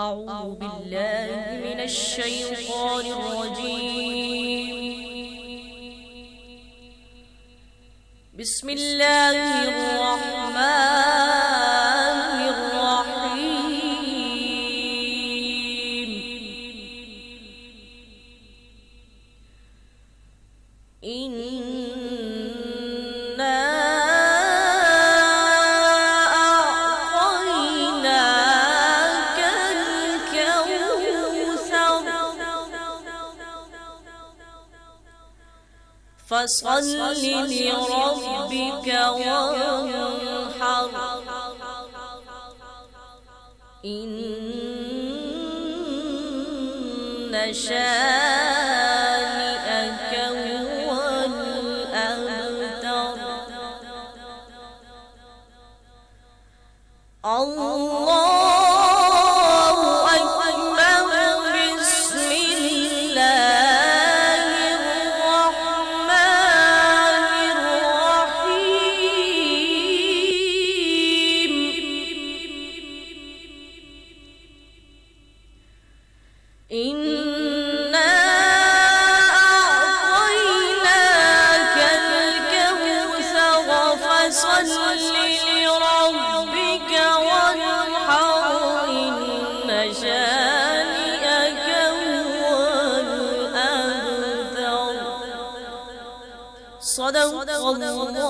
أعوذ بالله من الشيطان الرجيم. بسم الله الرحمن الرحيم. إنا أعطيناك الكوثر فصل لربك وانحر إن شانئك هو الأبتر. الله أكبر. بسم الله الرحمن الرحيم. إنا أعطيناك الكوثر فصل لربك وانحر إن شانئك هو الأبتر. صدق الله